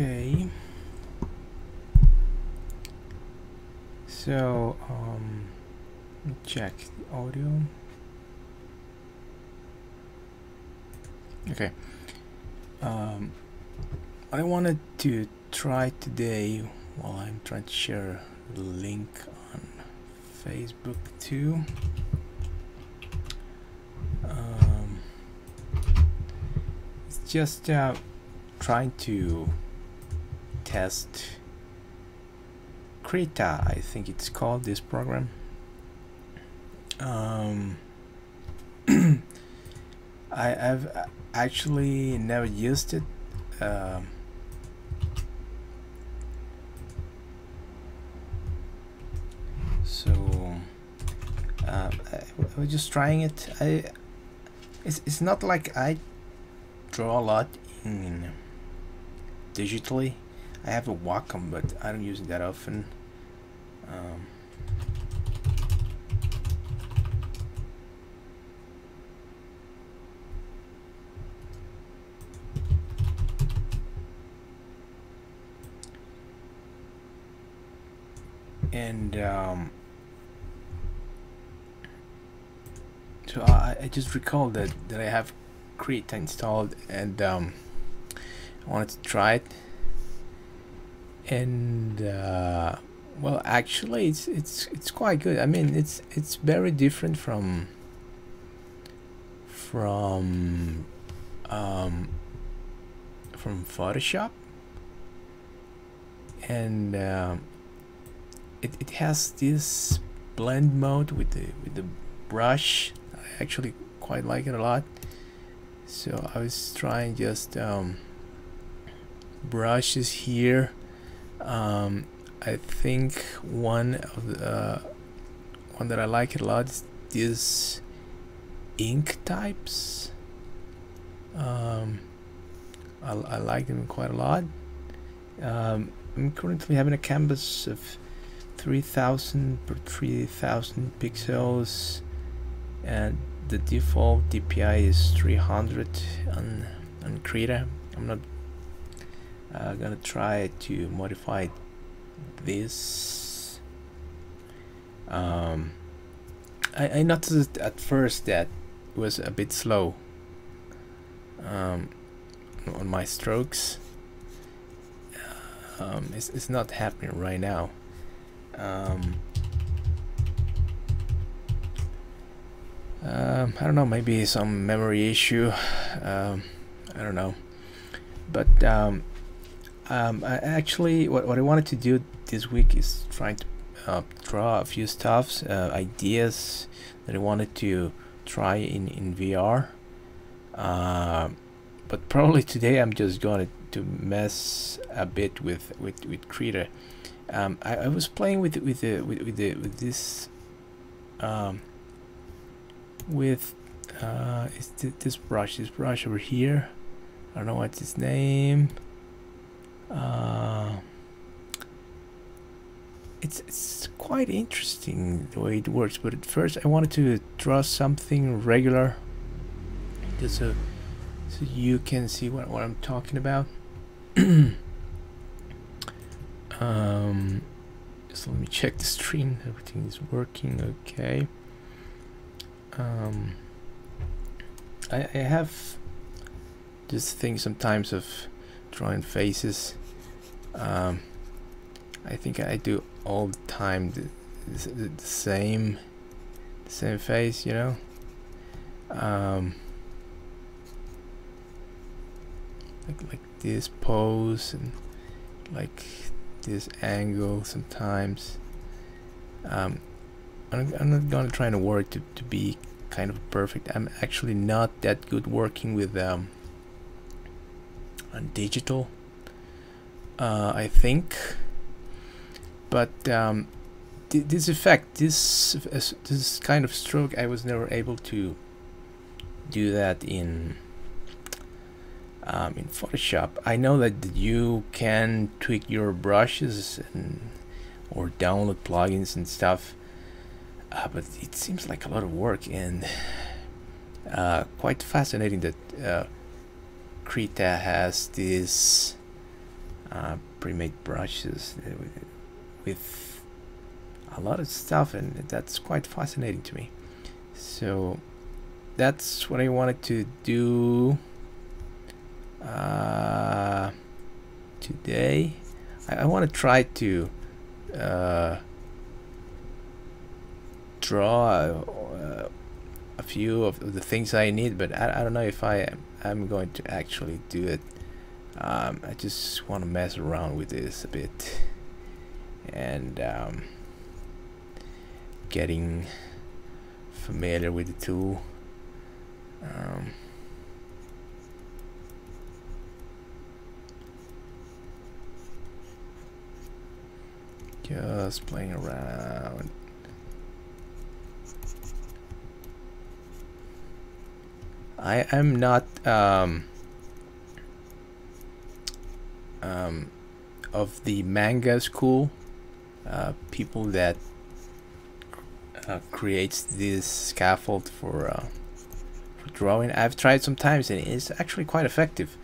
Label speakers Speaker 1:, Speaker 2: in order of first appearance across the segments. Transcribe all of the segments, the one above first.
Speaker 1: Okay. So, let me check the audio. Okay. What I wanted to try today, while I'm trying to share the link on Facebook too, it's just trying to test Krita, I think it's called, this program. I've actually never used it. I was just trying it. It's not like I draw a lot in digitally. I have a Wacom, but I don't use it that often. And so I just recalled that I have Krita installed, and I wanted to try it. And well, actually, it's quite good. I mean, it's very different from Photoshop, and it has this blend mode with the brush. I actually quite like it a lot. So I was trying just brushes here. I think one that I like it a lot is this ink types. I like them quite a lot. I'm currently having a canvas of 3000 per 3000 pixels, and the default DPI is 300 on Krita. I'm not gonna try to modify this. I noticed at first that it was a bit slow on my strokes. It's not happening right now. I don't know, maybe some memory issue. I don't know, but I actually what I wanted to do this week is trying to draw a few stuffs, ideas that I wanted to try in VR. But probably today I'm just going to mess a bit with Krita. I was playing with this this brush over here. I don't know what's its name. It's quite interesting the way it works, but at first I wanted to draw something regular, just so you can see what I'm talking about. Just let me check the stream. Everything is working okay. I have this thing sometimes of drawing faces. I think I do all the time the same face, you know. Like this pose and like this angle sometimes. I'm not gonna try to work to be kind of perfect. I'm actually not that good working with on digital, I think, but this effect, this kind of stroke, I was never able to do that in Photoshop. I know that you can tweak your brushes or download plugins and stuff, but it seems like a lot of work, and quite fascinating that Krita has this pre-made brushes with a lot of stuff, and that's quite fascinating to me. So that's what I wanted to do today. I want to try to draw a few of the things I need, but I don't know if I'm going to actually do it. I just want to mess around with this a bit and getting familiar with the tool. Just playing around. I am not of the manga school, people that creates this scaffold for drawing. I've tried sometimes and it's actually quite effective,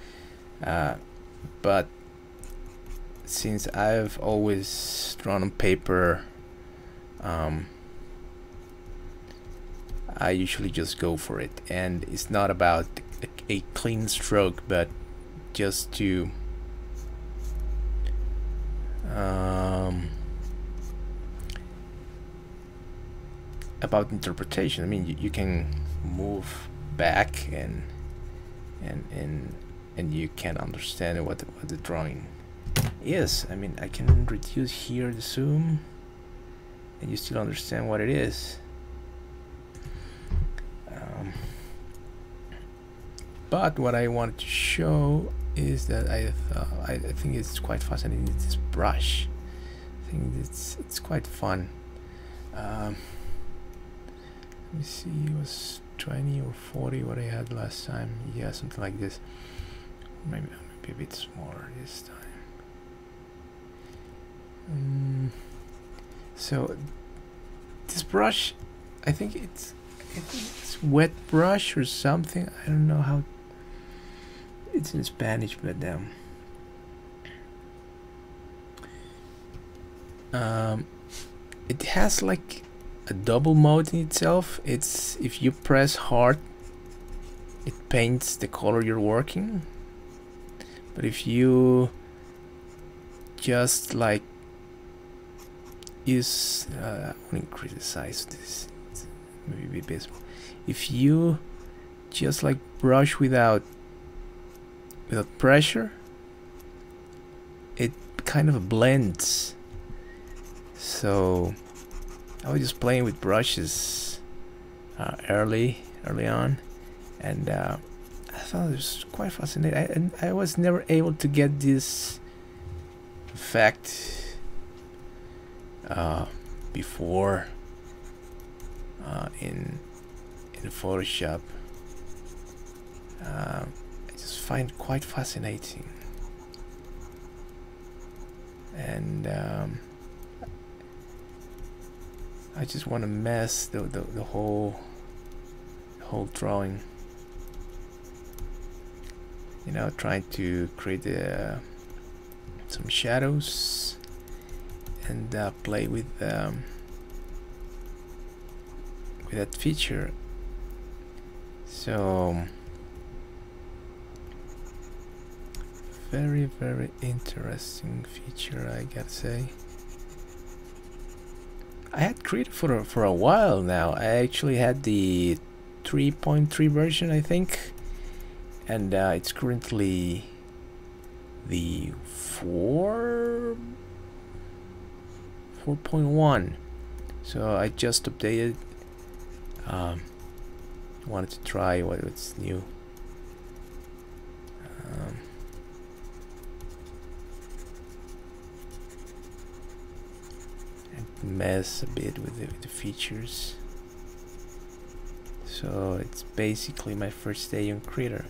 Speaker 1: but since I've always drawn on paper, I usually just go for it, and it's not about a clean stroke, but just to about interpretation. I mean, you can move back and you can understand what the drawing is. I mean, I can reduce here the zoom and you still understand what it is. But what I wanted to show is that I think it's quite fascinating, this brush. I think it's quite fun. Let me see, it was 20 or 40 what I had last time. Yeah, something like this. Maybe a bit smaller this time. So this brush, I think it's wet brush or something. I don't know how it's in Spanish, but it has like a double mode in itself. It's if you press hard, it paints the color you're working, but if you just like use I want to increase the size of this, it's maybe a bit visible. If you just like brush without pressure, it kind of blends. So I was just playing with brushes early on, and I thought it was quite fascinating. I was never able to get this effect before in Photoshop. I just find it quite fascinating, and I just want to mess the whole drawing, you know, trying to create some shadows and play with that feature. So very interesting feature, I gotta say. I had Krita for a while now. I actually had the 3.3 version, I think, and it's currently the 4.1. So I just updated. Wanted to try what's new. Mess a bit with the features. So it's basically my first day on Krita.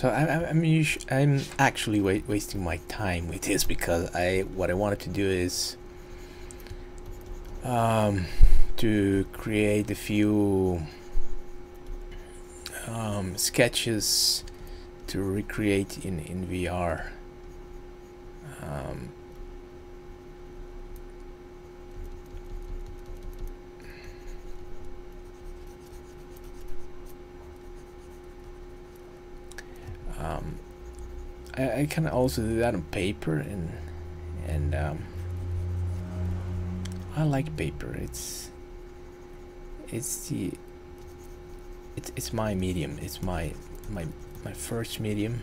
Speaker 1: So I'm actually wasting my time with this because what I wanted to do is to create a few sketches to recreate in VR. I can also do that on paper, and I like paper. It's my medium. It's my first medium.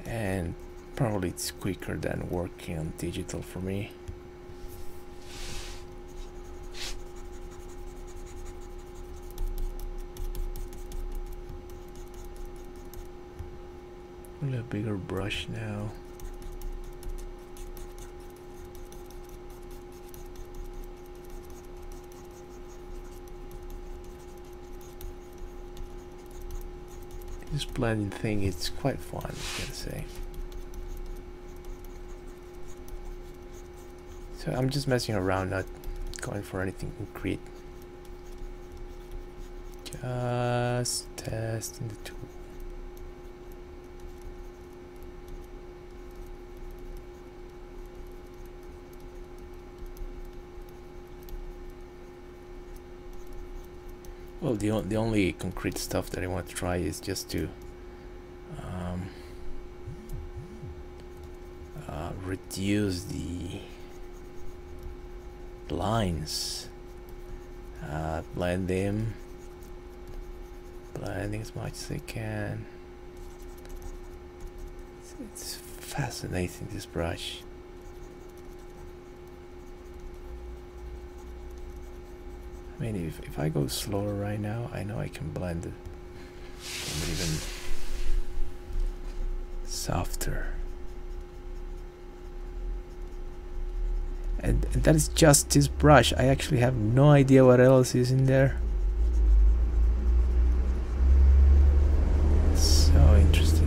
Speaker 1: And probably it's quicker than working on digital for me. With a bigger brush now. This blending thing, it's quite fun, I can say. So I'm just messing around, not going for anything concrete. Just testing the tool. Well, the only concrete stuff that I want to try is just to reduce the lines, blending as much as I can. It's fascinating, this brush. I mean, if I go slower right now, I know I can blend it even softer. And that is just this brush. I actually have no idea what else is in there. So interesting.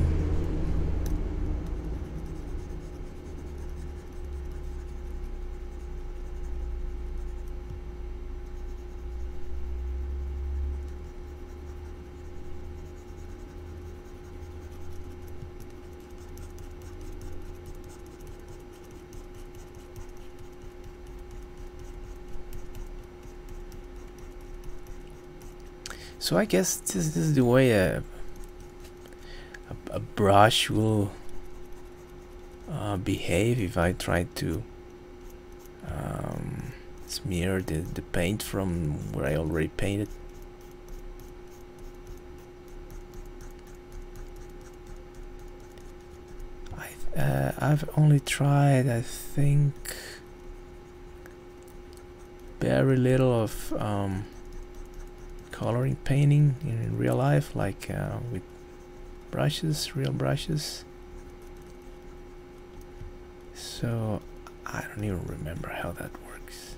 Speaker 1: So I guess this is the way a brush will behave if I try to smear the paint from where I already painted. I've only tried, I think, very little of coloring painting in real life, like with brushes, real brushes. So I don't even remember how that works.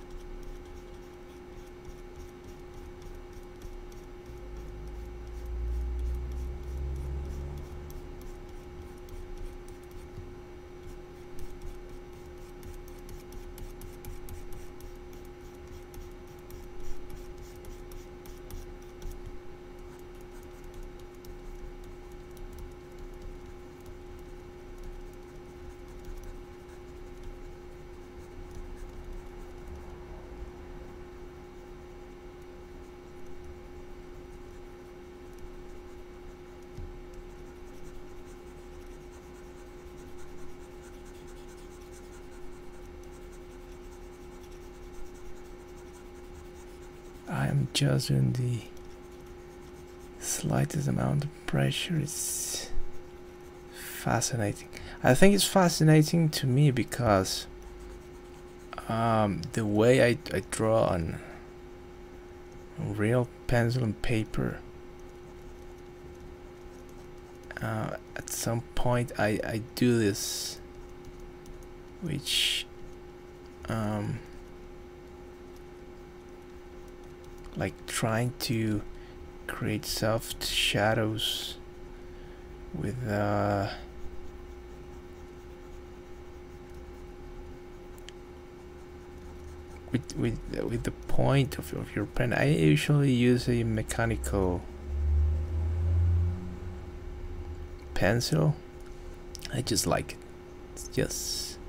Speaker 1: I'm just in the slightest amount of pressure. It's fascinating. I think it's fascinating to me because the way I draw on real pencil and paper, at some point I do this, which trying to create soft shadows with with the point of your pen. I usually use a mechanical pencil. I just like it. It's just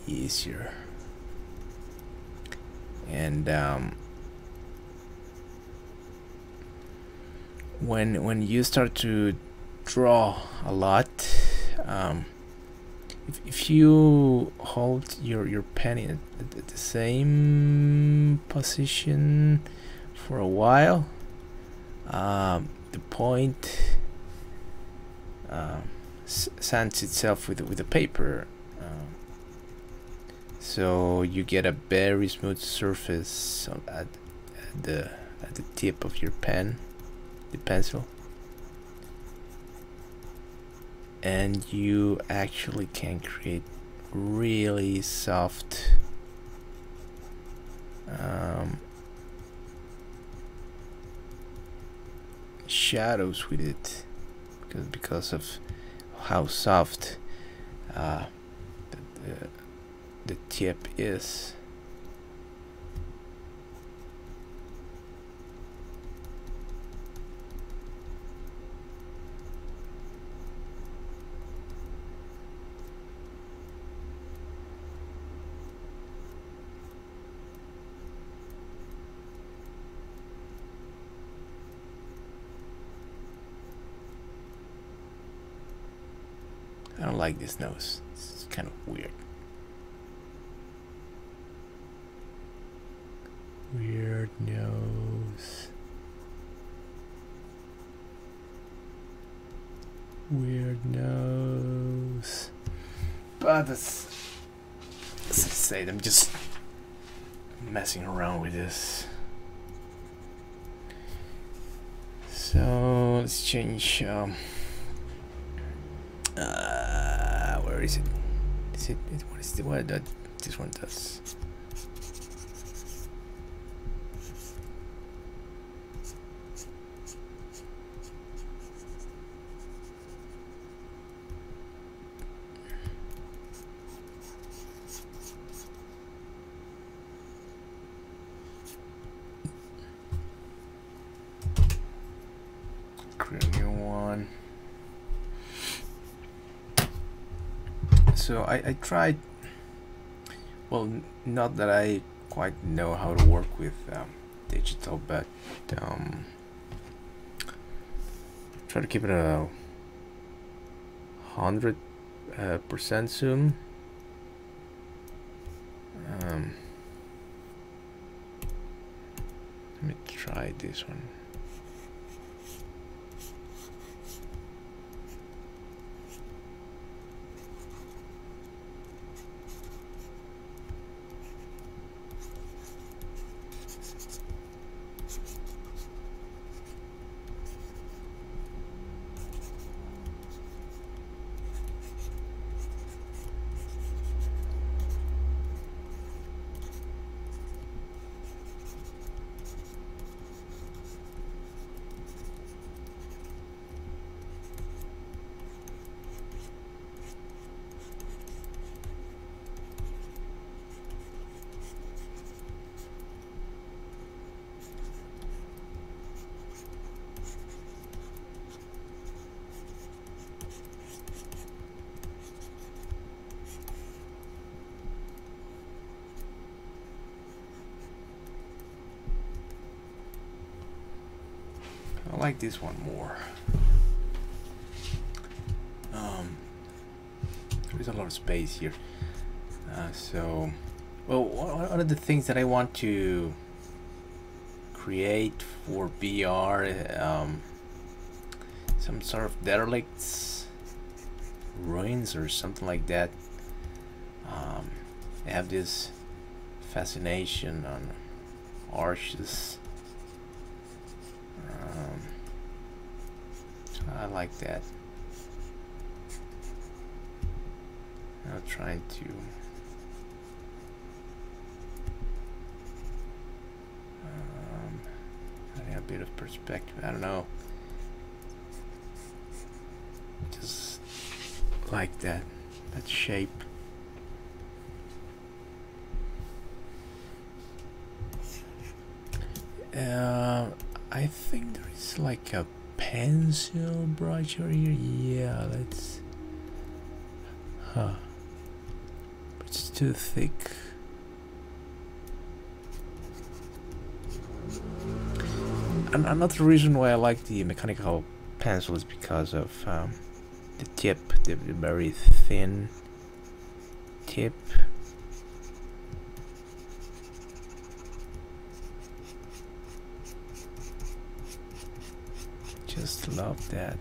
Speaker 1: easier. And when you start to draw a lot, if you hold your pen at the same position for a while, the point sands itself with the paper, so you get a very smooth surface at the tip of your pen, the pencil, and you actually can create really soft shadows with it, because of how soft the tip is. I don't like this nose. It's kind of weird. Weird nose. Weird nose. But as I said, I'm just messing around with this. So let's change. Where is it? What is the what that this one does? Create a new one. So I tried, well, not that I quite know how to work with digital, but try to keep it a 100% zoom. Let me try this one. I like this one more. There's a lot of space here. So, well, one of the things that I want to create for VR, some sort of derelicts, ruins, or something like that. I have this fascination on arches. I like that. I'm trying to a bit of perspective. I don't know. Just like that shape. I think there is like a pencil brush over here. Yeah, let's. Huh. It's too thick. And another reason why I like the mechanical pencil is because of the tip, the very thin tip. Just love that.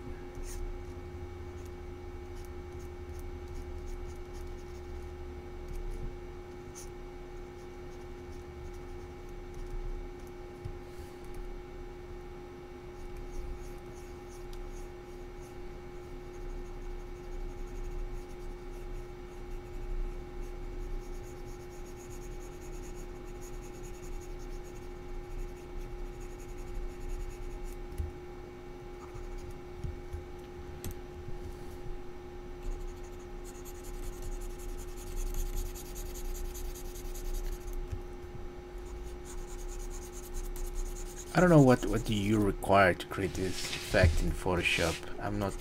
Speaker 1: I don't know what do you require to create this effect in Photoshop. I'm not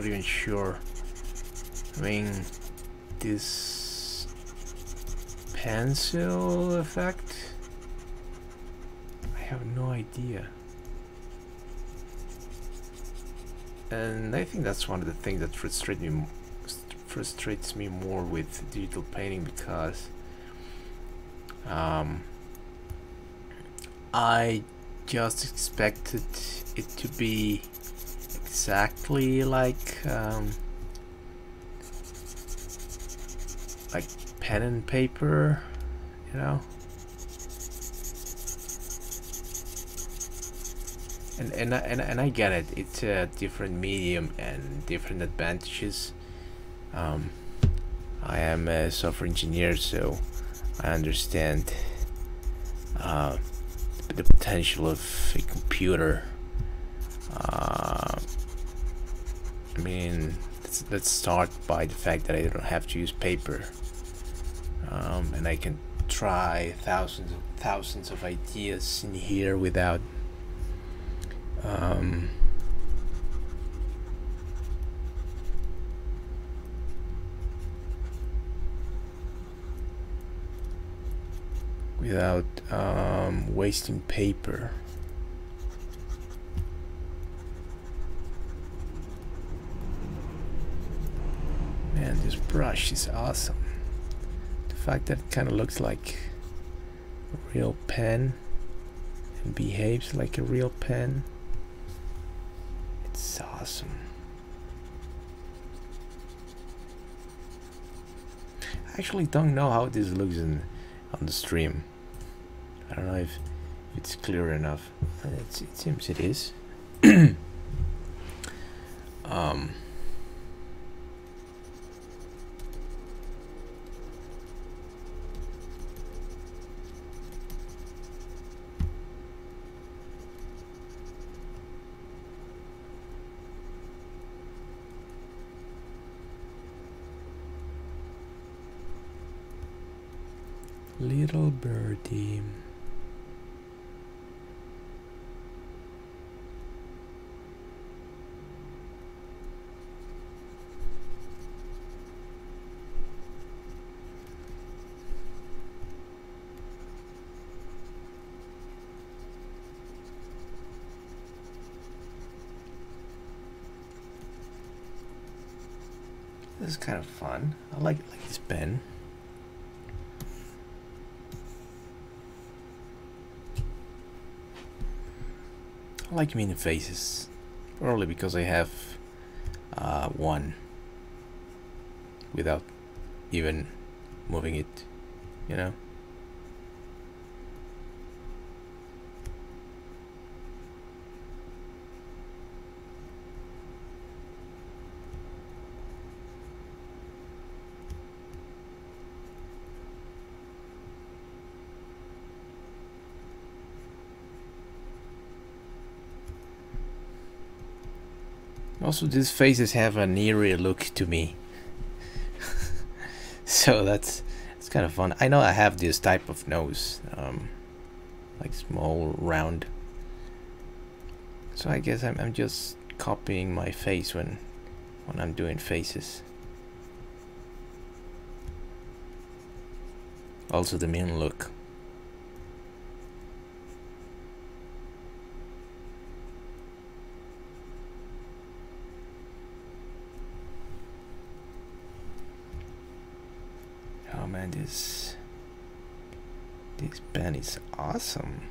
Speaker 1: even sure. I mean, this pencil effect, I have no idea. And I think that's one of the things that frustrates me more with digital painting, because I just expected it to be exactly like pen and paper, you know. And I get it. It's a different medium and different advantages. I am a software engineer, so I understand the potential of a computer. I mean, let's start by the fact that I don't have to use paper, and I can try thousands of ideas in here without wasting paper. Man, this brush is awesome. The fact that it kind of looks like a real pen and behaves like a real pen, it's awesome. I actually don't know how this looks on the stream. I don't know if it's clear enough. It seems it is. Little birdie. This is kind of fun. I like this pen. I like mean faces, probably because I have one without even moving it, you know. Also, these faces have an eerie look to me. So it's kind of fun. I know I have this type of nose, like small, round. So I guess I'm just copying my face when I'm doing faces. Also the mean look. Oh man, this pen is awesome.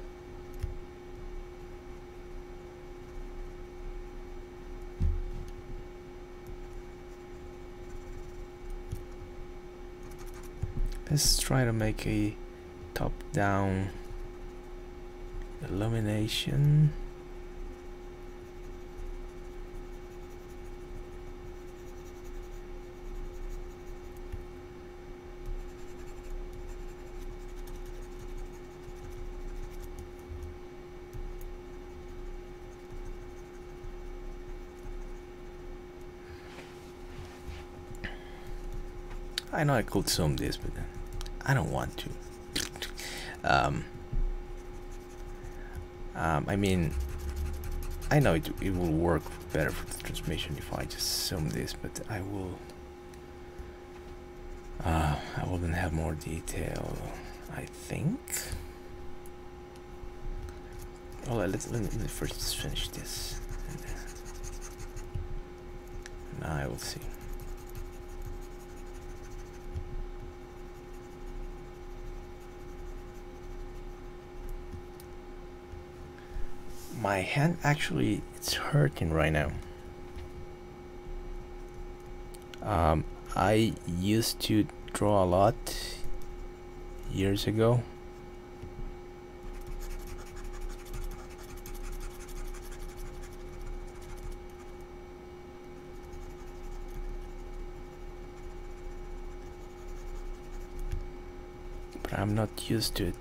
Speaker 1: Let's try to make a top-down illumination. I know I could zoom this, but I don't want to. I mean, I know it will work better for the transmission if I just zoom this, but I wouldn't have more detail, I think. Well, let me first just finish this, and I will see. My hand actually, it's hurting right now. I used to draw a lot years ago. But I'm not used to it.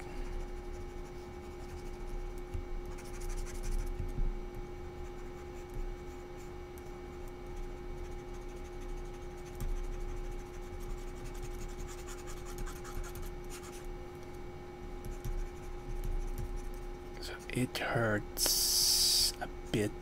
Speaker 1: It hurts a bit.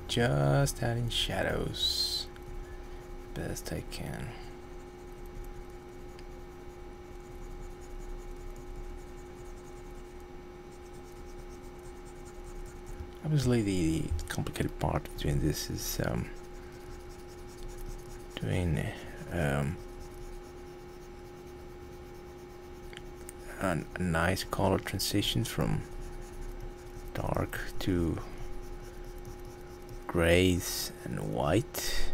Speaker 1: Just adding shadows best I can. Obviously the complicated part between this is doing a nice color transitions from dark to grays and white.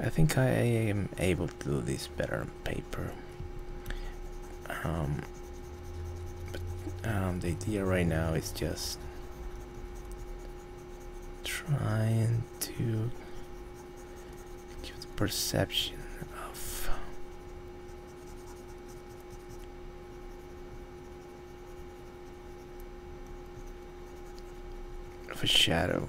Speaker 1: I think I am able to do this better on paper. The idea right now is just trying to give the perception of a shadow.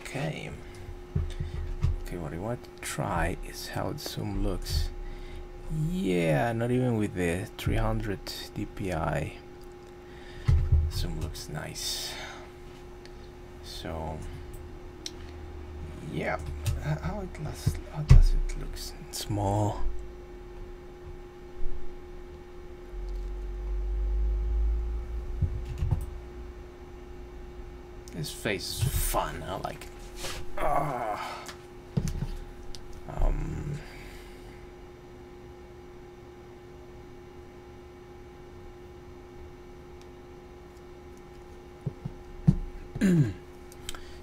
Speaker 1: Okay. Okay, what I want to try is how the zoom looks. Yeah, not even with the 300 dpi. Zoom looks nice. So, yeah, how does it look small? This face is fun. I like it.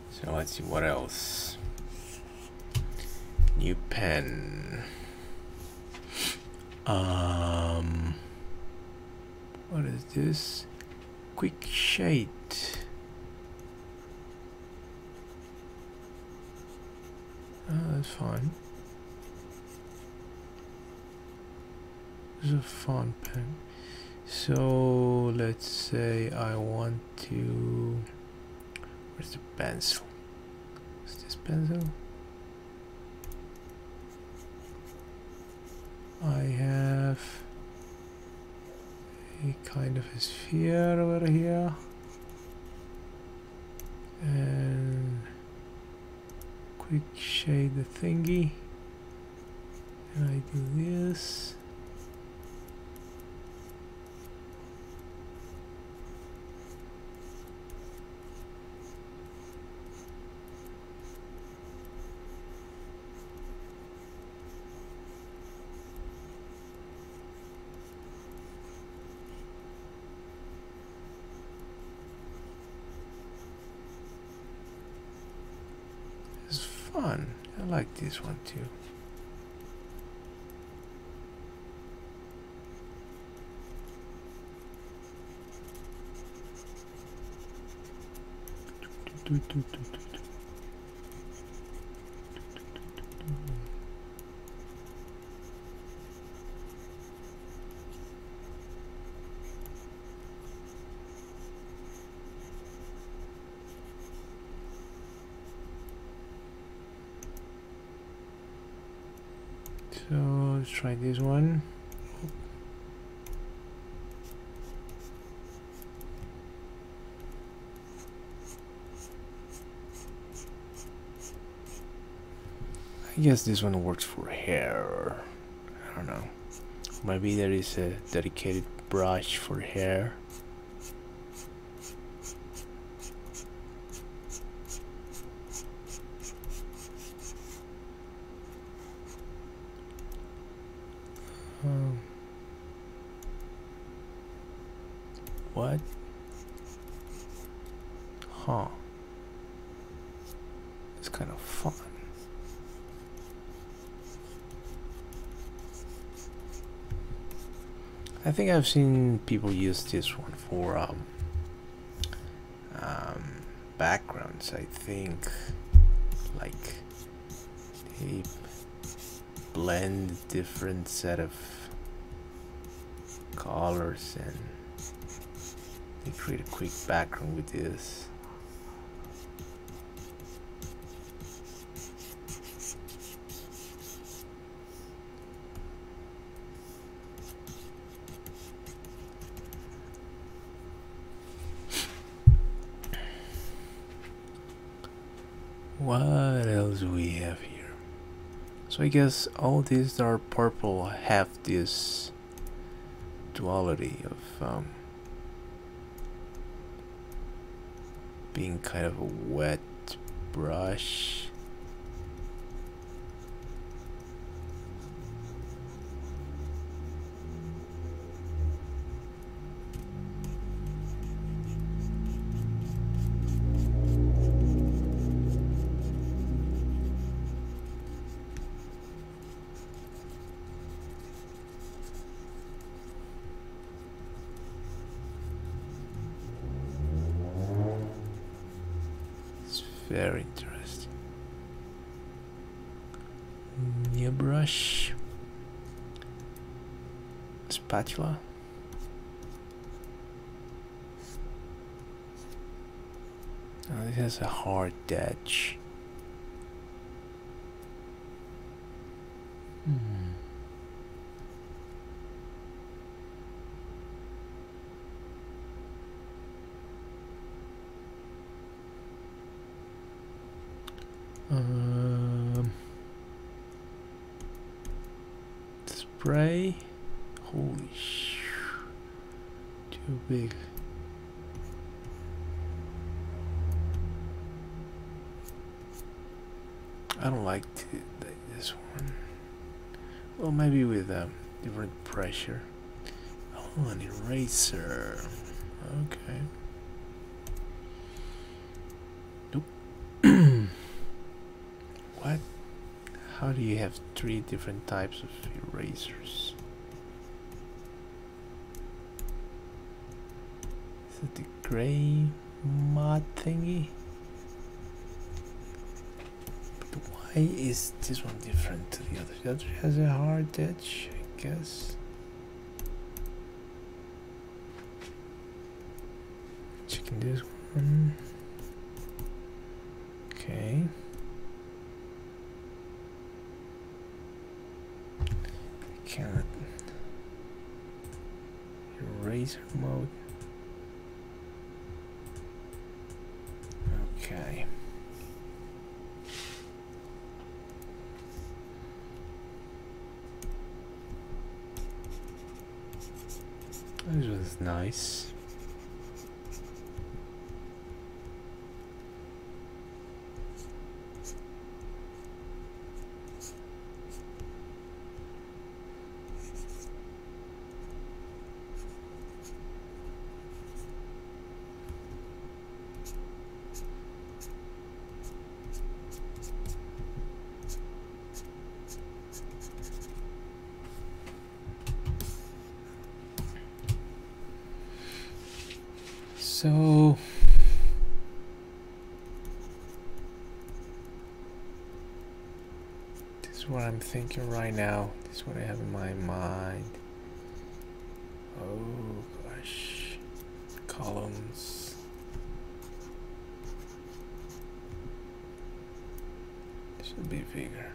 Speaker 1: So let's see what else. New pen. What is this? Quick shade. That's fine. This is a fun pen. So let's say I want to. Where's the pencil? Is this pencil? I have a kind of a sphere over here, and quick shade the thingy, and I do this. Fun. I like this one too. So let's try this one. I guess this one works for hair. I don't know. Maybe there is a dedicated brush for hair. What? Huh. It's kind of fun. I think I've seen people use this one for backgrounds. I think like they blend different set of colors and they create a quick background with this. What else do we have here? So I guess all these that are purple have this duality of being kind of a wet brush. Very interesting. New brush. Spatula. Oh, this has a hard edge. Spray. Holy sh! Too big. I don't like this one. Well, maybe with different pressure. Oh, an eraser. Okay. Nope. What? How do you have 3 different types of erasers? Is it the gray mod thingy? But why is this one different to the other? The other has a hard edge, I guess. Checking this one. Okay. Cannot eraser mode. Okay. This was nice. So this is what I'm thinking right now. This is what I have in my mind. Oh gosh. Columns. Should be bigger.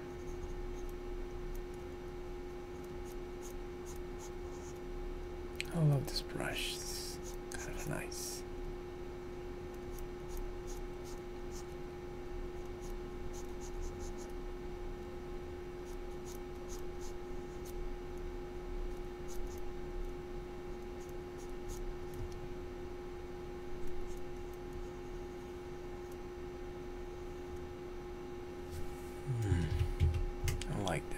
Speaker 1: I love this brush. It's kind of nice. I like that.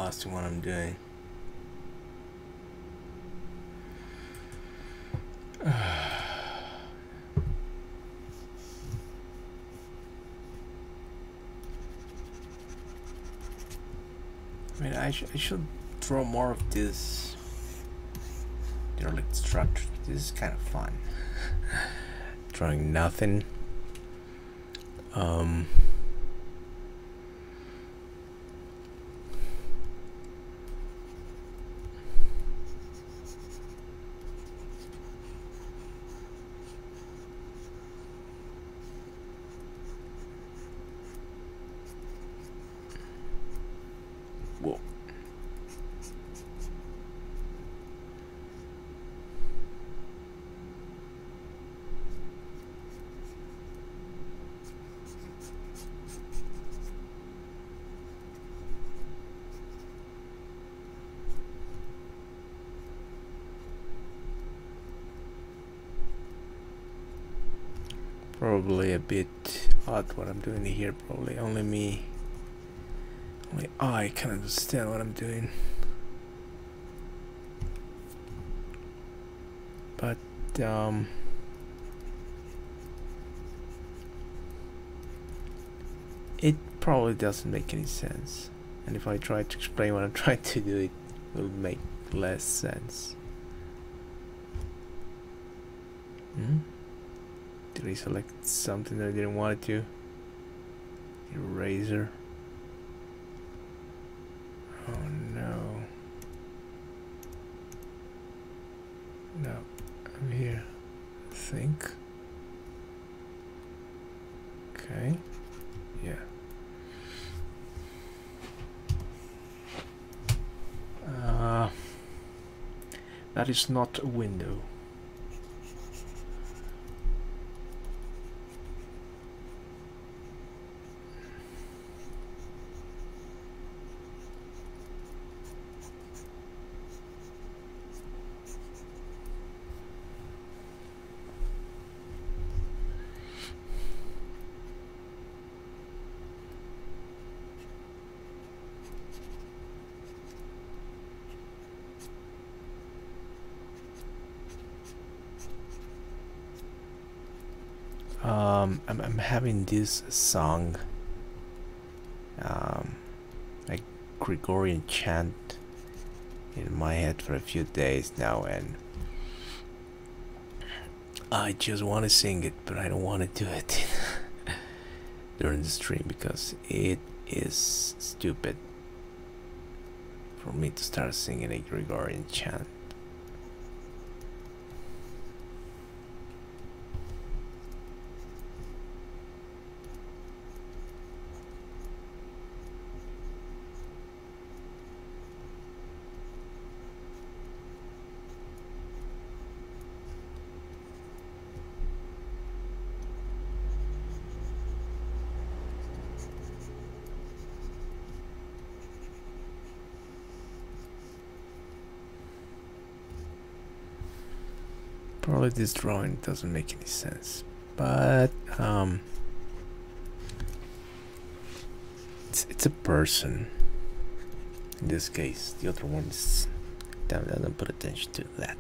Speaker 1: lost in what I'm doing. I mean, I should draw more of this derelict structure. This is kind of fun. Drawing nothing. Whoa. Probably a bit odd what I'm doing here. Probably only I can understand what I'm doing. But it probably doesn't make any sense. And if I try to explain what I'm trying to do, it will make less sense. Did I select something that I didn't want it to? Eraser. Oh no. No, I'm here. I think. Okay. Yeah. That is not a window. I'm having this song, like Gregorian chant, in my head for a few days now, and I just want to sing it, but I don't want to do it during the stream because it is stupid for me to start singing a Gregorian chant. Probably this drawing doesn't make any sense, but it's a person in this case. The other ones don't put attention to that.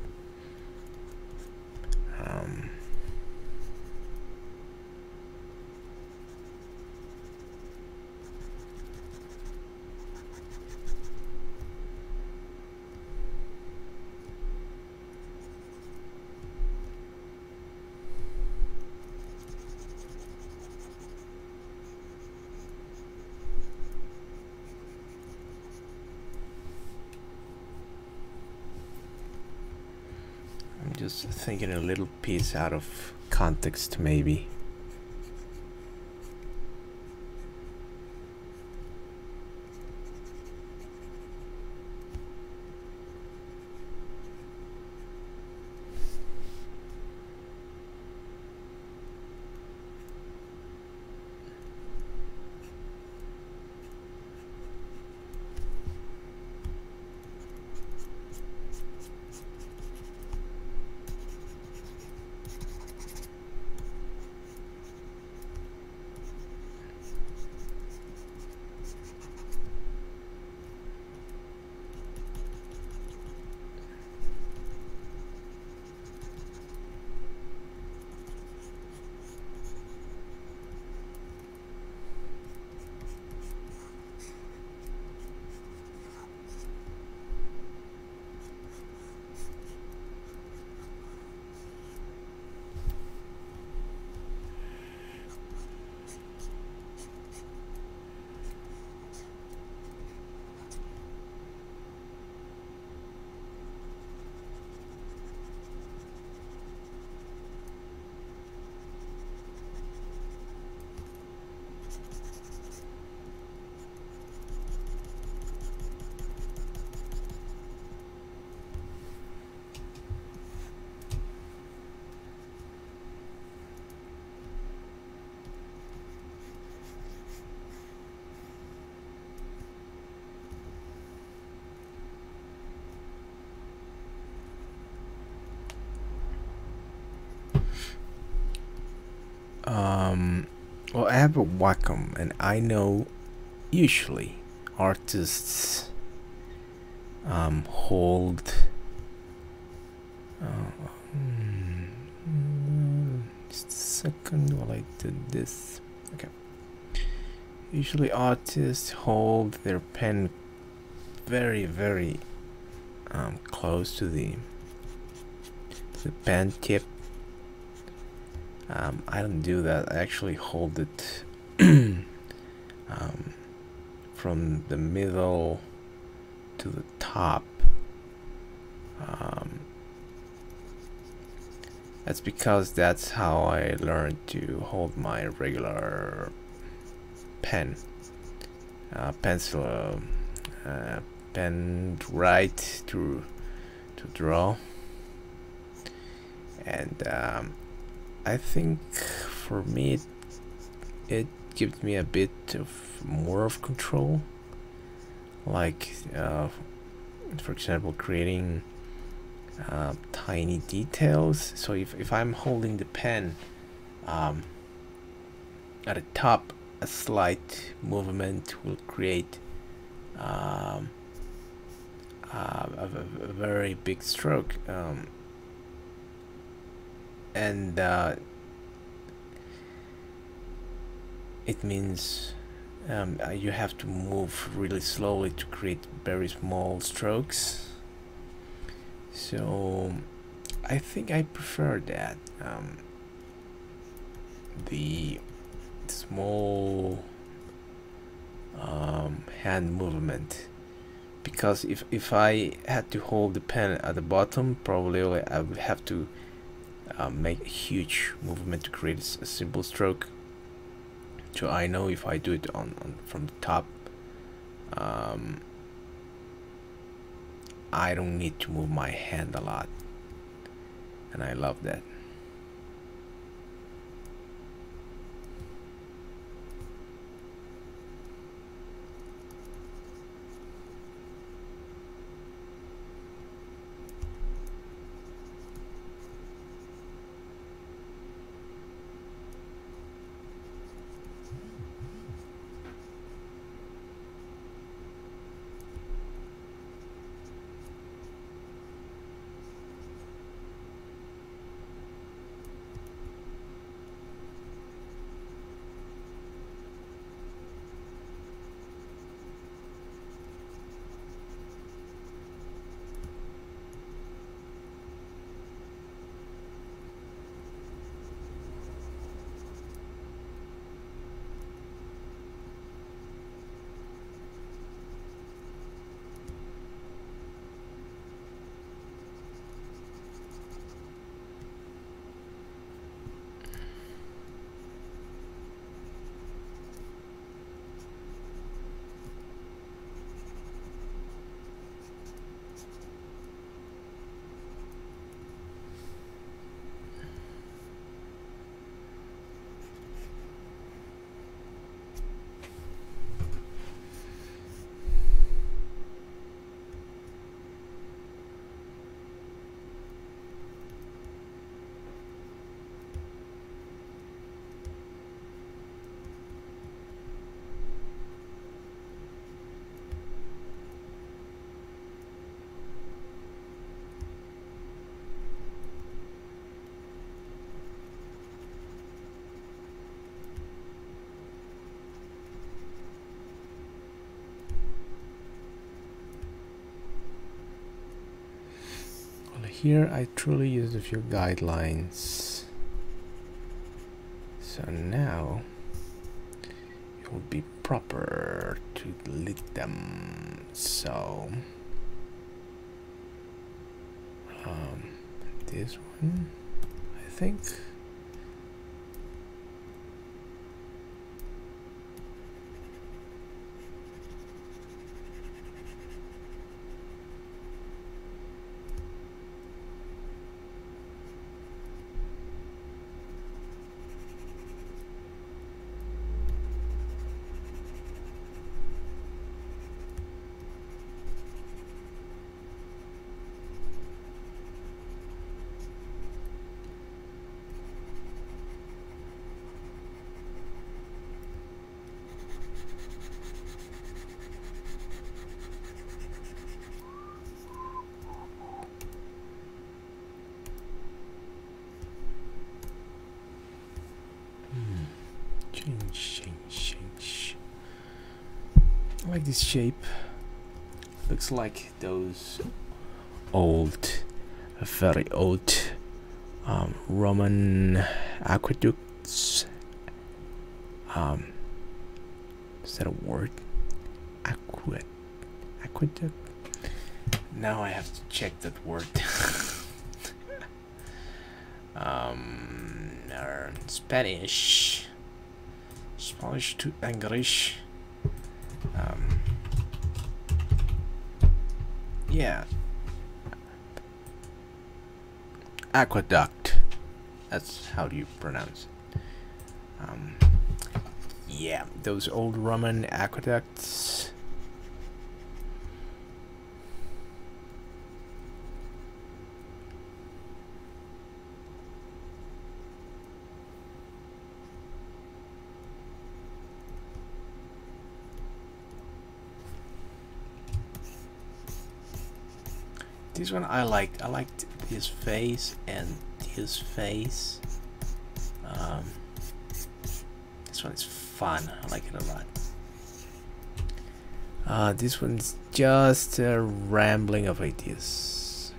Speaker 1: Just thinking a little piece out of context, maybe. Well, I have a Wacom, and I know usually artists hold. Just a second while I did this. Okay. Usually artists hold their pen very, very close to the pen tip. I don't do that. I actually hold it from the middle to the top. That's because that's how I learned to hold my regular pen, pencil, pen to write, to draw, and I think for me it gives me a bit of more of control, like for example creating tiny details. So if I'm holding the pen at the top, a slight movement will create a very big stroke, and it means you have to move really slowly to create very small strokes. So I think I prefer that, the small hand movement, because if I had to hold the pen at the bottom, probably I would have to make a huge movement to create a simple stroke. So I know if I do it on from the top, I don't need to move my hand a lot, and I love that. Here I truly used a few guidelines, so now it would be proper to delete them. So this one, I think. like this shape. Looks like those old, very old Roman aqueducts. Is that a word? Aqueduct? Now I have to check that word. Spanish to English. Yeah, aqueduct. That's how do you pronounce it. Yeah, those old Roman aqueducts. This one I liked. I liked his face and his face. This one is fun. I like it a lot. This one's just a rambling of ideas.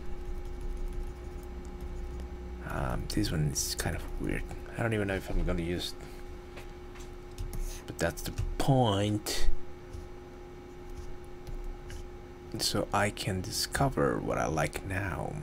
Speaker 1: This one is kind of weird. I don't even know if I'm gonna use it, but that's the point. So I can discover what I like now.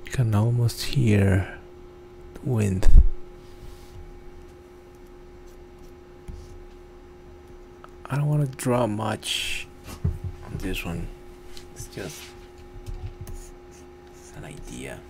Speaker 1: You can almost hear the wind. I don't want to draw much on this one. It's just an idea.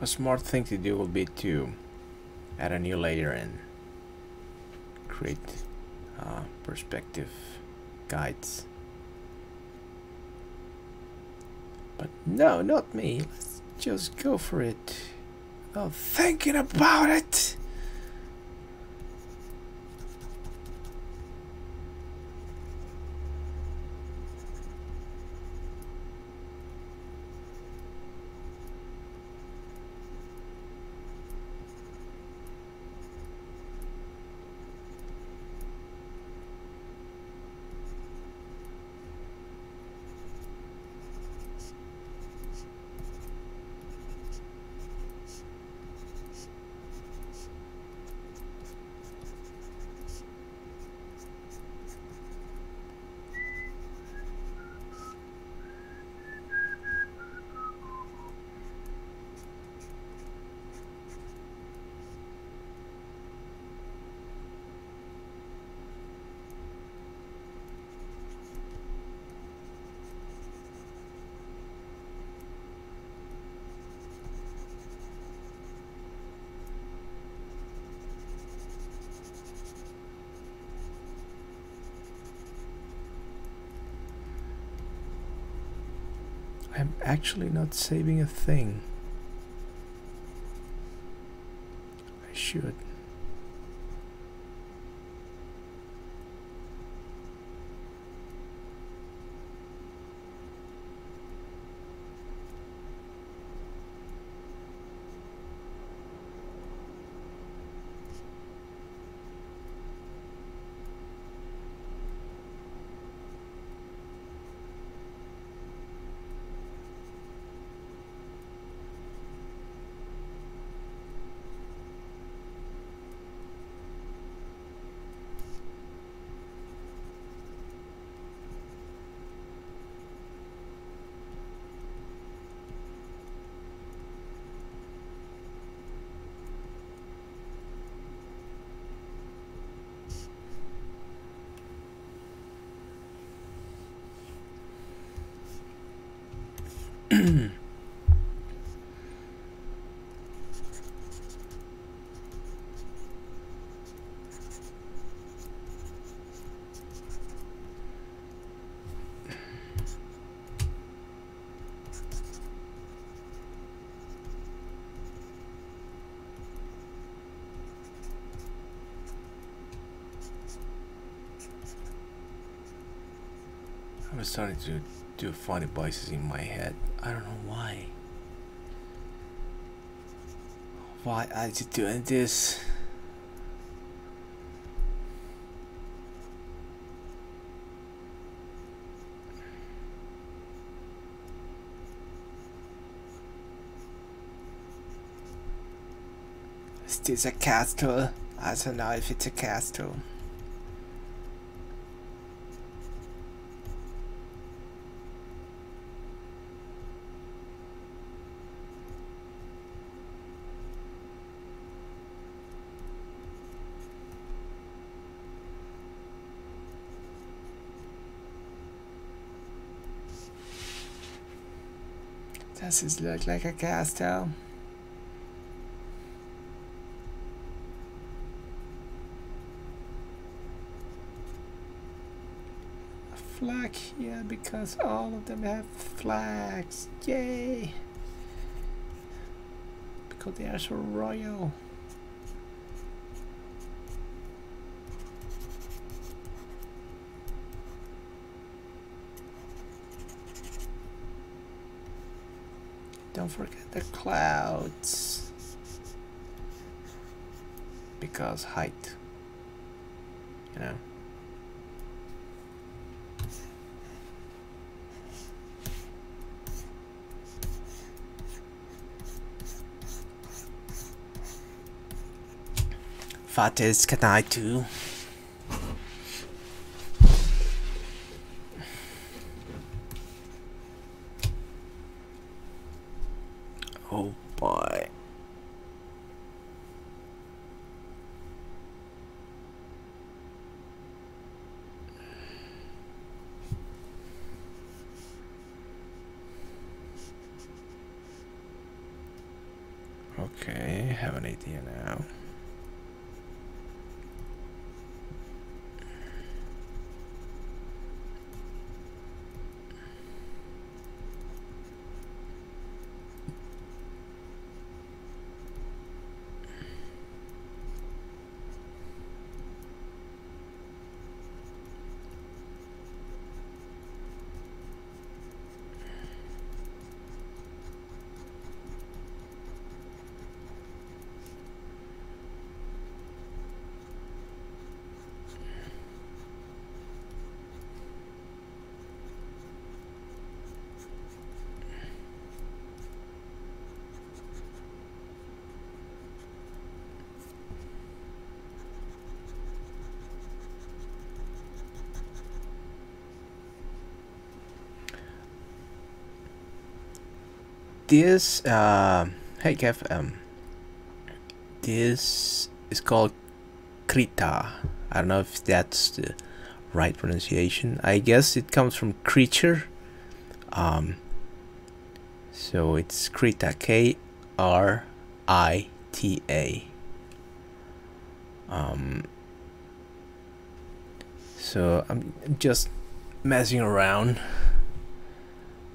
Speaker 1: A smart thing to do will be to add a new layer and create perspective guides. But no, not me. Let's just go for it. Oh, thinking about it. I'm actually not saving a thing. I should. I'm starting to do funny voices in my head. I don't know why. Why are you doing this? Is this a castle? I don't know if it's a castle. Does this look like a castle? A flag here because all of them have flags. Yay! Because they are so royal. Don't forget the clouds. Because height. You know. Fatis, can I too? Oh boy. Okay, I have an idea now. This hey Kev, this is called Krita. I don't know if that's the right pronunciation. I guess it comes from creature. So it's Krita, Krita. So I'm just messing around.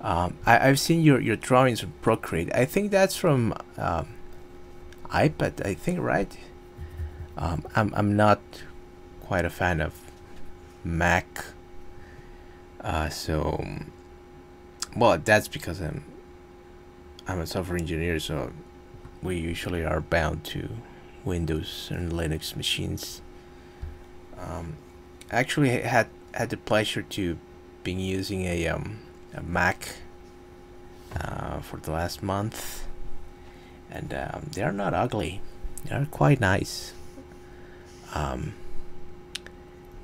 Speaker 1: I've seen your drawings from Procreate. I think that's from iPad, I think, right? I'm not quite a fan of Mac, so well, that's because I'm a software engineer, so we usually are bound to Windows and Linux machines. Actually had the pleasure to being using a Mac for the last month, and they are not ugly. They are quite nice.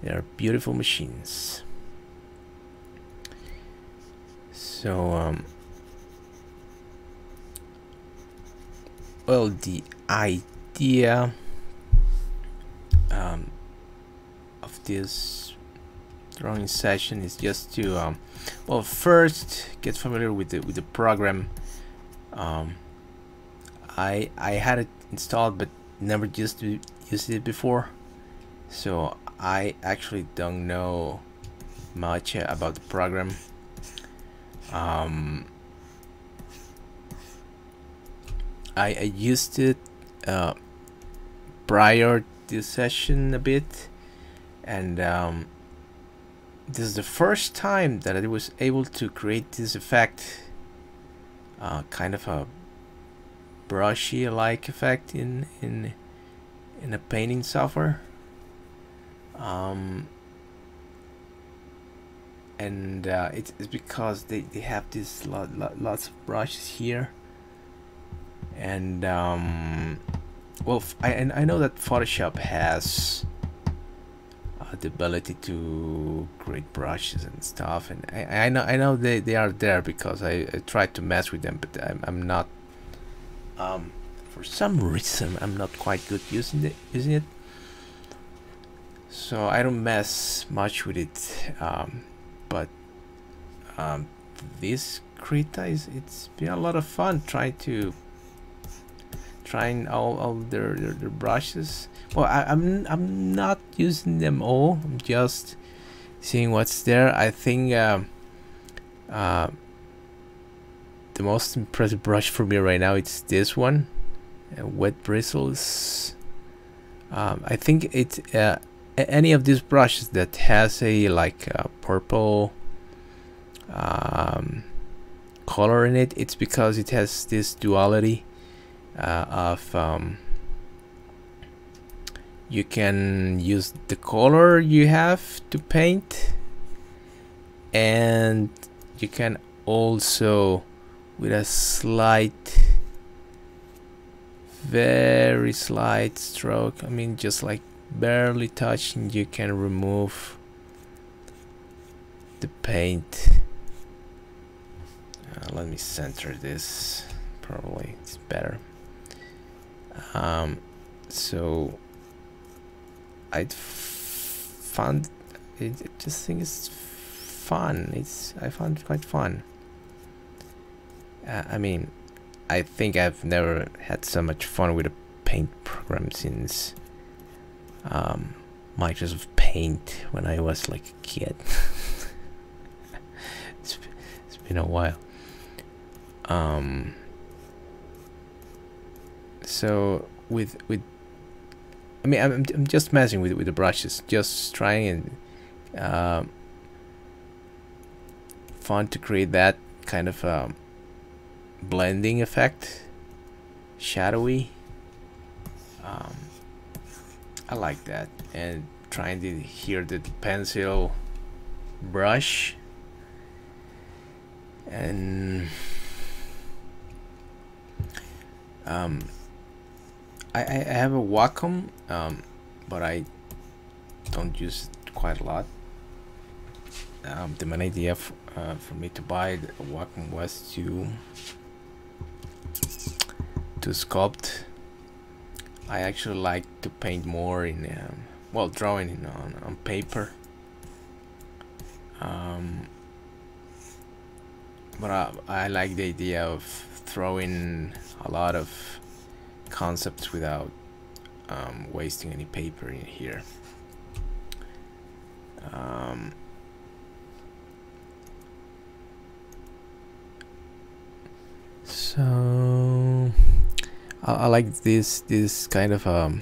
Speaker 1: They are beautiful machines. So well, the idea of this drawing session is just to well, first get familiar with the program. I had it installed but never used it before, so I actually don't know much about the program. I used it prior to this session a bit, and this is the first time that I was able to create this effect, kind of a brushy like effect in a painting software. And it's because they have this lots of brushes here, and well, I know that Photoshop has the ability to create brushes and stuff, and I know they are there because I tried to mess with them, but I'm not, for some reason I'm not quite good using it, so I don't mess much with it. But this Krita it's been a lot of fun trying all their brushes. Well, I'm not using them all. I'm just seeing what's there. I think the most impressive brush for me right now it's this one, Wet Bristles. I think it's any of these brushes that has a like purple color in it. It's because it has this duality of you can use the color you have to paint, and you can also, with a very slight stroke, I mean just like barely touching, you can remove the paint. Let me center this, probably it's better. So I found it, I just think it's fun. I found it quite fun. I mean, I think I've never had so much fun with a paint program since Microsoft Paint when I was like a kid. it's been a while. So with I mean, I'm just messing with the brushes, just trying and fun to create that kind of blending effect, shadowy. I like that, and trying to hear the pencil brush, and I have a Wacom, but I don't use it quite a lot. The main idea for me to buy the Wacom was to sculpt. I actually like to paint more in well, drawing on paper, but I like the idea of throwing a lot of concepts without wasting any paper in here. So I like this kind of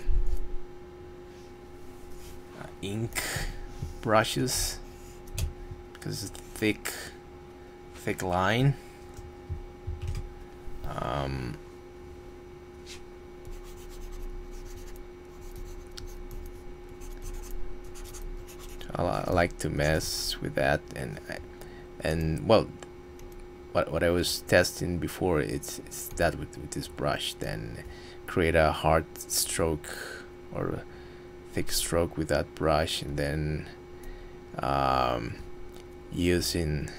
Speaker 1: ink brushes because it's thick line. I like to mess with that, and well, what I was testing before, it's that with this brush, then create a hard stroke or a thick stroke with that brush, and then using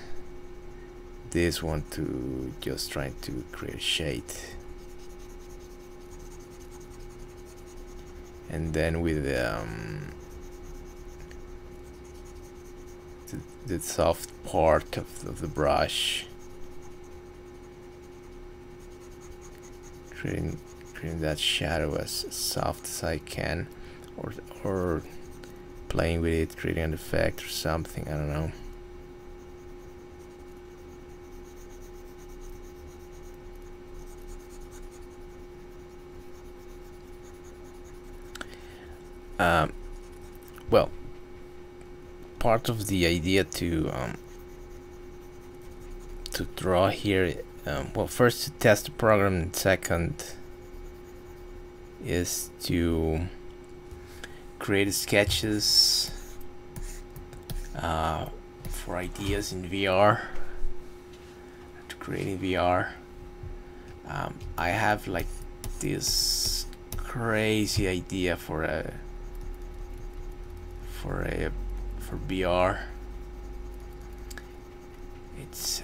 Speaker 1: this one to just trying to create a shade, and then with the soft part of the brush, creating that shadow as soft as I can, or playing with it, creating an effect or something, I don't know. Well, part of the idea to draw here, well, first to test the program, and second is to create sketches for ideas in VR, to create in VR. I have like this crazy idea for VR. It's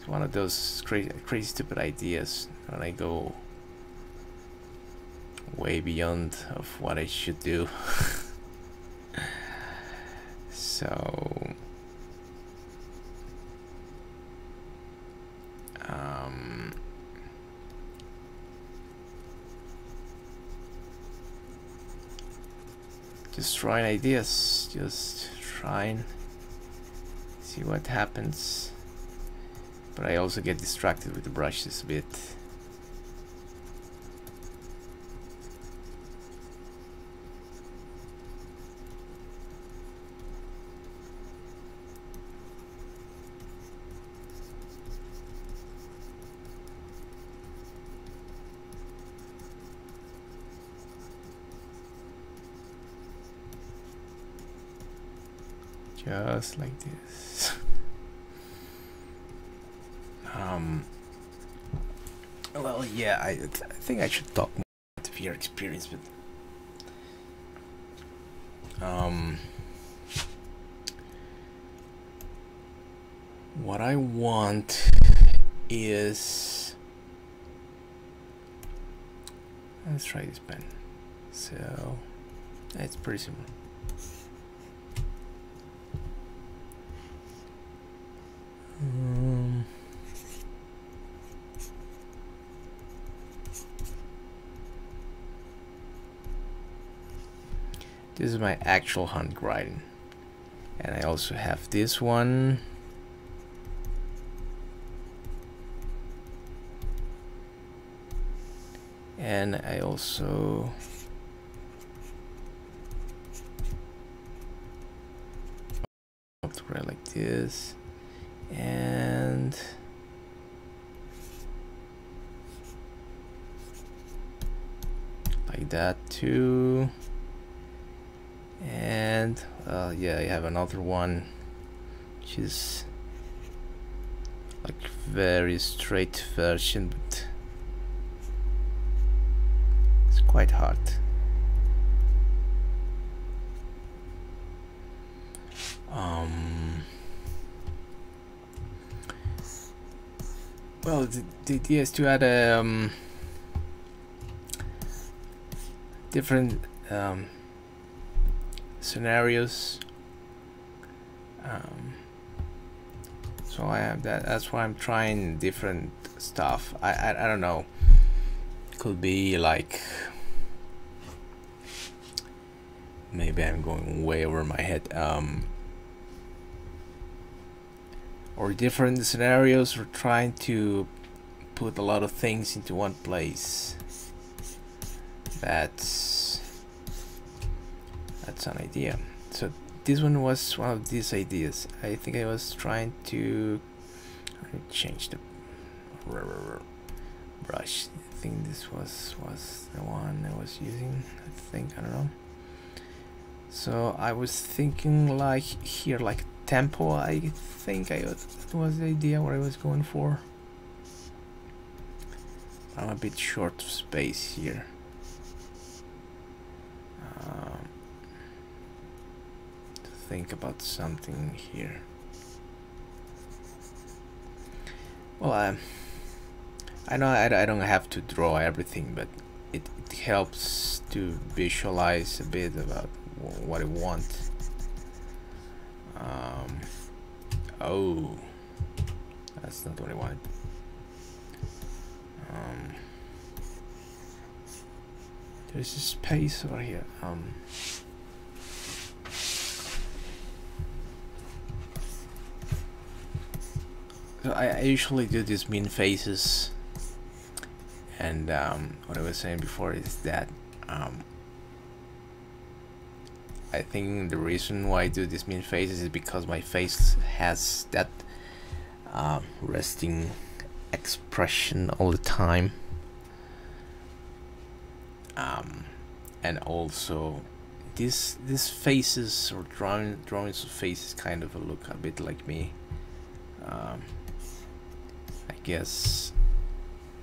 Speaker 1: one of those crazy stupid ideas when I go way beyond of what I should do. So just trying ideas, just trying, see what happens. But I also get distracted with the brushes a bit. Just like this. Well, yeah, I think I should talk more about the VR experience, but what I want is, let's try this pen. So it's pretty simple. This is my actual handwriting, and I also have this one. And I also have to write like this, and like that too. And yeah, I have another one which is like very straight version, but it's quite hard. Well, the idea is to add different scenarios. So I have that. That's why I'm trying different stuff. I don't know. Could be like, maybe I'm going way over my head. Or different scenarios, or trying to put a lot of things into one place. That's an idea. So this one was one of these ideas. I think I was trying to change the brush. I think this was the one I was using. I don't know. So I was thinking like here, like tempo. I think was the idea what I was going for. I'm a bit short of space here. To think about something here. Well, I know I don't have to draw everything, but it helps to visualize a bit about what I want. Oh, that's not what I wanted. There's a space over here. So I usually do these mean faces, and what I was saying before is that I think the reason why I do these mean faces is because my face has that resting expression all the time, and also these faces or drawings of faces kind of look a bit like me. I guess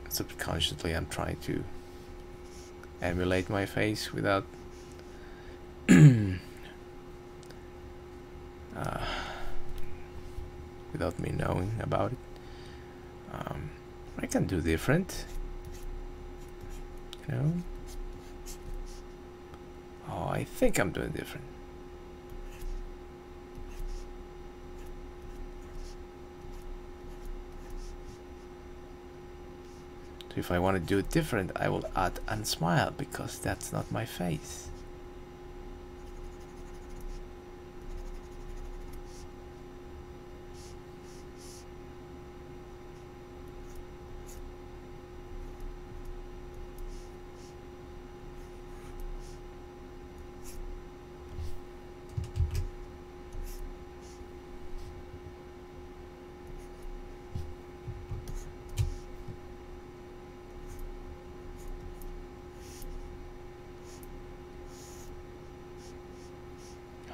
Speaker 1: subconsciously I'm trying to emulate my face without without me knowing about it. I can do different, you know. Oh, I think I'm doing different. So if I want to do it different, I will add and smile, because that's not my face.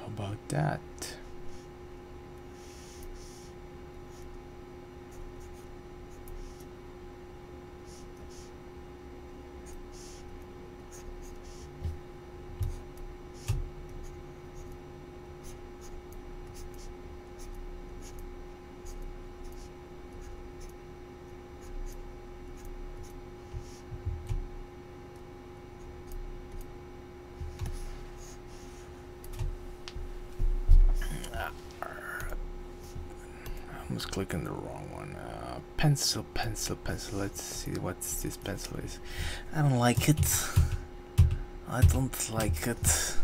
Speaker 1: About that. I was clicking the wrong one. Pencil. Let's see what this pencil is. I don't like it. I don't like it.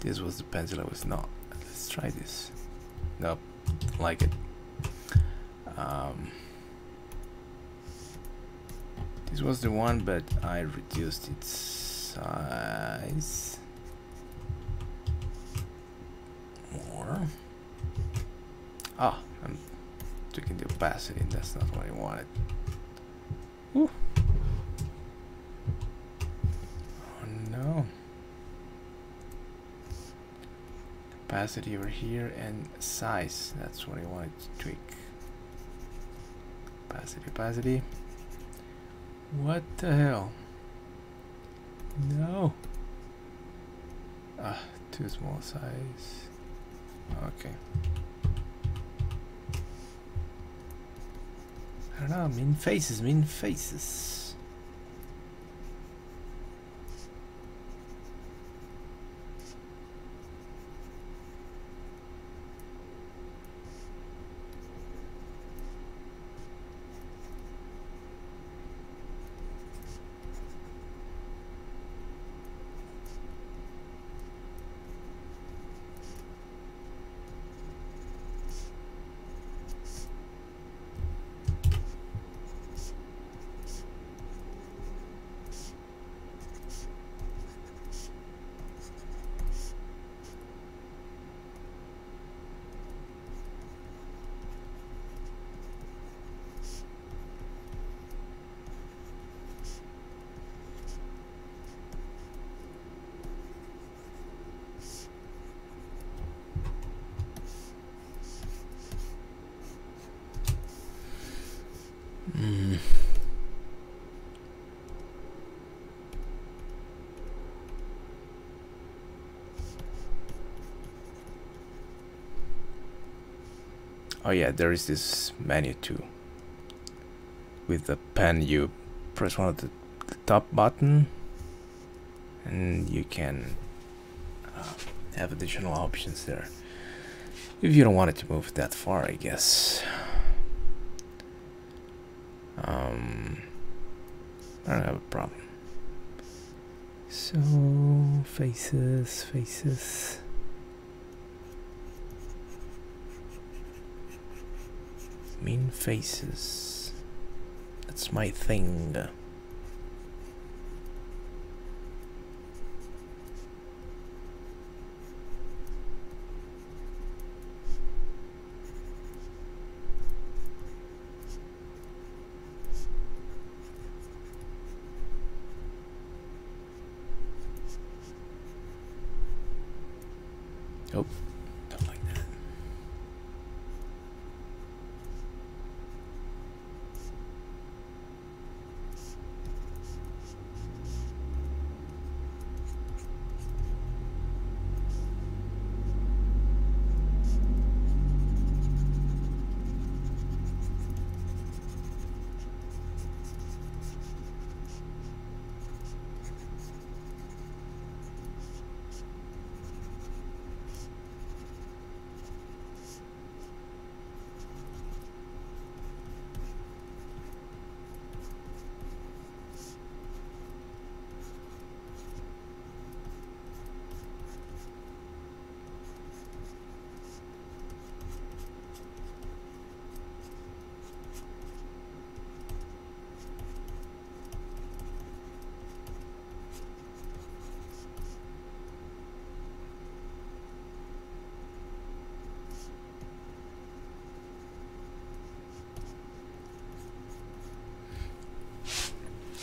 Speaker 1: This was the pencil I was not. Let's try this. Nope, don't like it. This was the one, but I reduced its size. Ah, I'm taking the opacity, and that's not what I wanted. Ooh. Oh no. Opacity over here and size. That's what I wanted to tweak. Opacity. What the hell? No. Ah, too small size. Okay. I don't know, mean faces. Oh yeah, there is this menu too. With the pen, you press one of the top button, and you can have additional options there. If you don't want it to move that far, I guess. I don't have a problem. So faces. Mean faces. That's my thing. Oh, don't like that.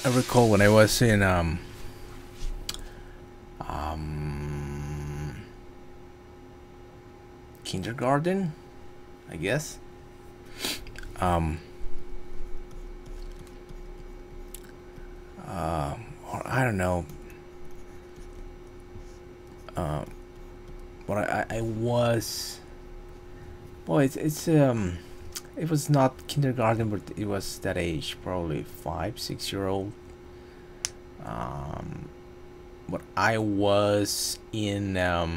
Speaker 1: I recall when I was in kindergarten, I guess. Or I don't know. But I was. Well, it was not kindergarten, but it was that age, probably 5-6 year old. But I was in I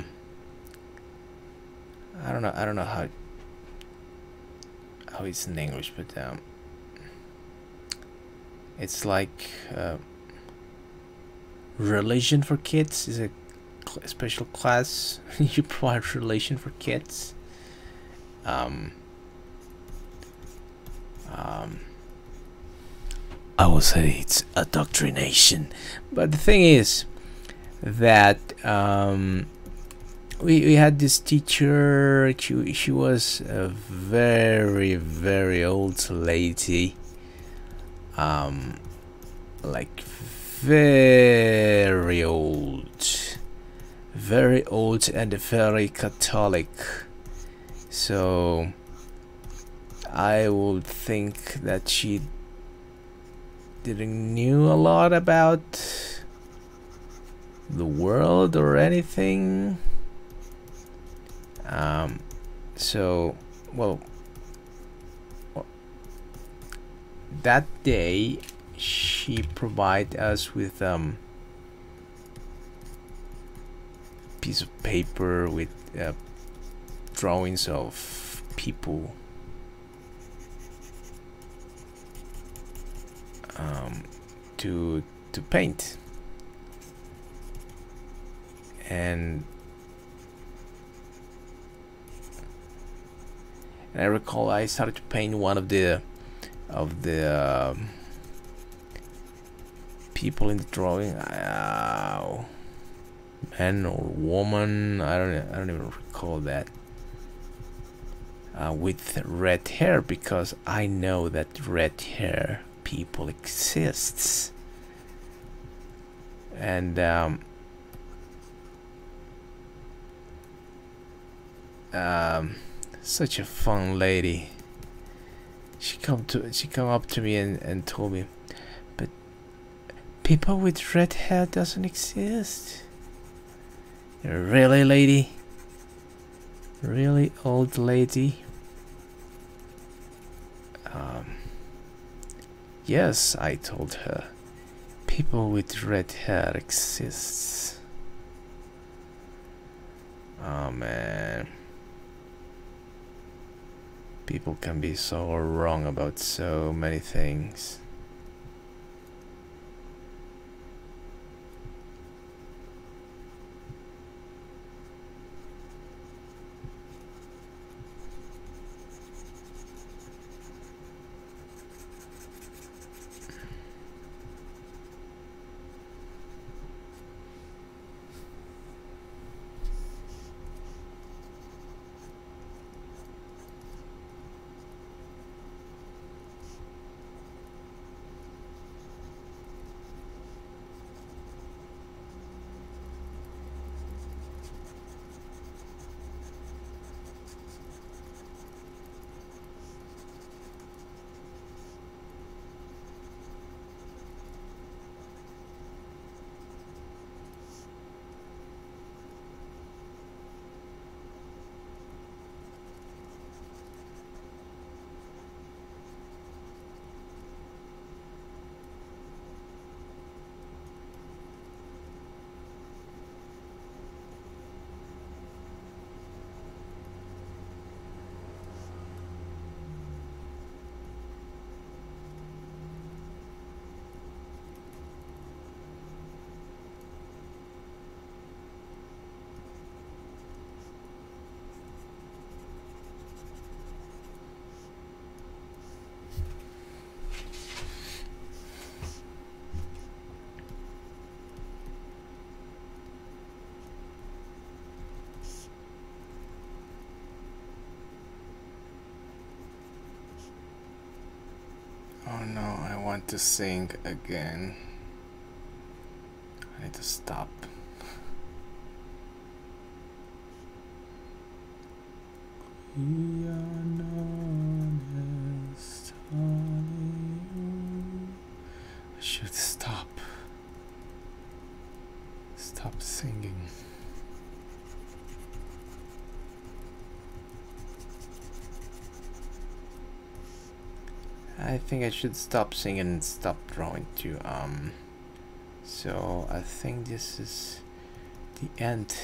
Speaker 1: don't know how it's in English, but it's like religion for kids is a special class. You provide religion for kids. I would say it's indoctrination, but the thing is that we had this teacher. She was a very old lady, like very old and very Catholic. So I would think that she didn't knew a lot about the world or anything. So well, that day she provided us with piece of paper with drawings of people to paint, and I recall I started to paint one of the people in the drawing. Man or woman, I don't even recall that. With red hair, because I know that red hair people exists, and such a fun lady. She come up to me and told me, but people with red hair doesn't exist. Really, lady? Really, old lady? Yes, I told her. People with red hair exists. Oh man. People can be so wrong about so many things. Oh no, I want to sing again. I need to stop. I should stop. Stop singing. I think I should stop singing and stop drawing too. So I think this is the end.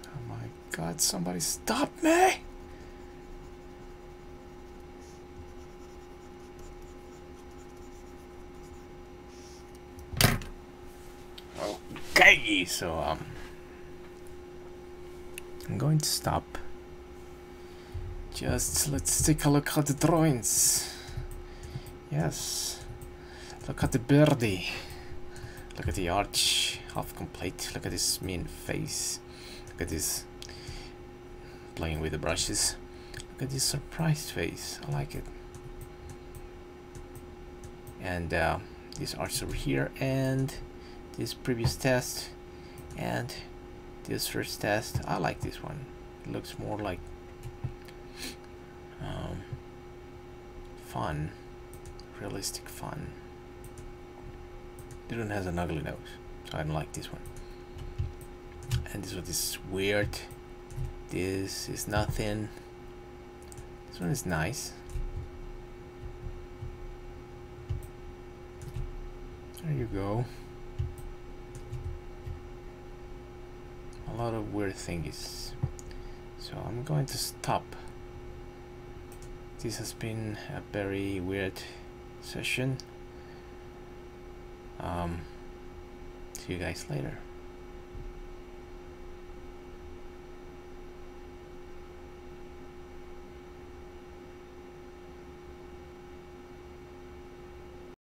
Speaker 1: Oh my God! Somebody stop me! Okay, so I'm going to stop. Just let's take a look at the drawings. Yes, look at the birdie. Look at the arch, half complete. Look at this mean face. Look at this playing with the brushes. Look at this surprised face. I like it. And this arch over here, and this previous test, and this first test. I like this one. It looks more like fun, realistic fun. This one has an ugly nose, so I don't like this one. And this one is weird. This is nothing. This one is nice. There you go. A lot of weird things. So I'm going to stop. This has been a very weird session. See you guys later.